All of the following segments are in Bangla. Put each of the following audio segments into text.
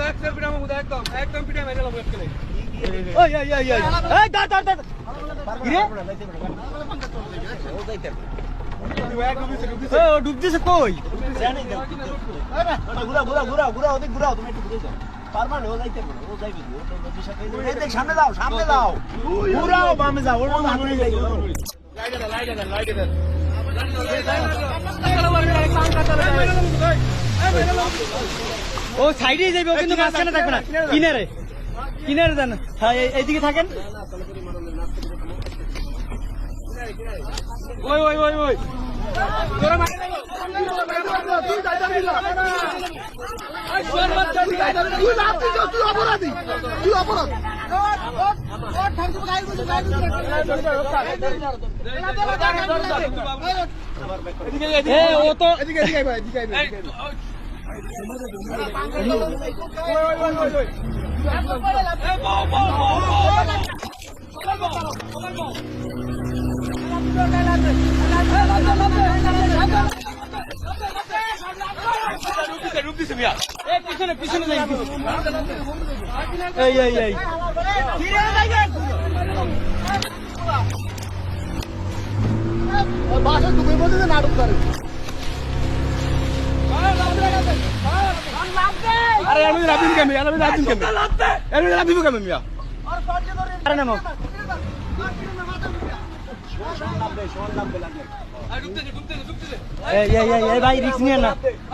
একদম পিঠা মেরে লাভ করে ওই ওই ওই ওই এই দাঁড় দাঁড় দাঁড় কি রে ও ডুব দিছে কই জানি দাও ঘুরা ঘুরা ঘুরা ঘুরা ওদিক ঘুরাও তুমি একটু ঘুরে যাও পারমান ও যাইতে পারো ও যাইবে ও তো নদীর সাথে এই দেখ সামনে দাও ঘুরাও বামে যাও ওর মধ্যে হানুনি যাইবে লাইট দে ও সাইডে যাইবে ও কিন্তু মাঝখানে থাকবে না কিনারে কিনারে দেন হ্যাঁ এইদিকে থাকেন ওই ওই ওই ওই ও তো পিছনে পিছনে এই এই এই বাসা ডুবে বলতে নাটক করে আরে আমি রাবিন কেমন আমি রাবিন কেমন আমি রাবিন কেমন মিয়া আরে নামো এই এই এই ভাই রিস্ক নিয়ে না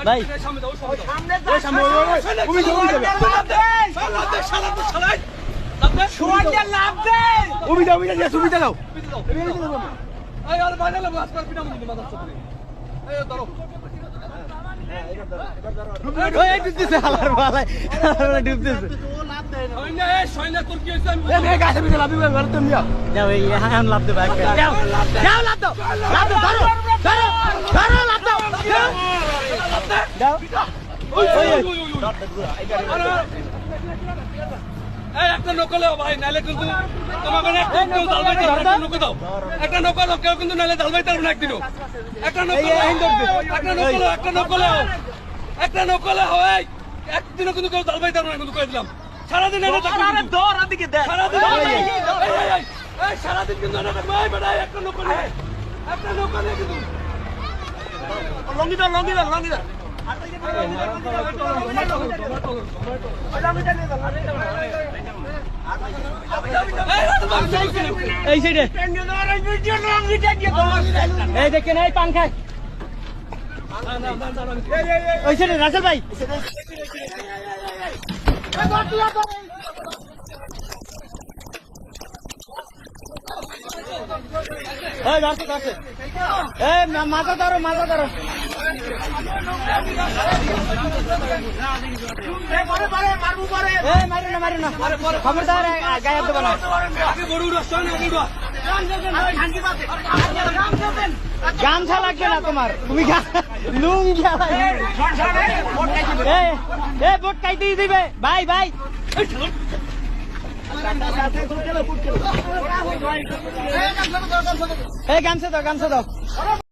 ভাই সামনে তুমি জমি যাবে শোয়াটা লাভ দে উবিদা যা সুবিধা দাও এই আর বাইরে বাস কর পিনা মুনি মাদার চলে এই ধরো ওই ডুবতেছে হালার বালাই ডুবতেছে ওই না এই সয়না তোর কি হইছে আমি এই গাছে বিছে লাভ দিবে ঘর তো নিয়া যাও এই হান লাভ দে ভাই যাও যাও লাভ দাও ধরো ধরো ধরো লাভ দাও যাও ওই ওই এই একটা নকলে ভাই নালে কিন্তু তোমাকে একটা দালবাইতে একটা নকলে দাও একটা নকলে দাও কেউ কিন্তু নালে দালবাইতে পারবে না একদিনও একটা নকলে হয় একদিনও কিন্তু কেউ দালবাইতে পারবে না কিন্তু কই দিলাম সারাদিন এনে থাকবে আরে দর আদিকে দেখ সারাদিন এই সারাদিন কিন্তু এনে থাকবে ভাই বেটা একটা নকলে কিন্তু লঙ্গি দাও এই সাইডে এই দেখেন এই পান খায় ওই সাইডে রাসেল ভাই মাথা ধরো মারি না খবরদার গায়ে দেবো না গামছা লাগবে না তোমার তুমি লুঙ্গি বোট কাইতে দিবে ভাই গামছা দাও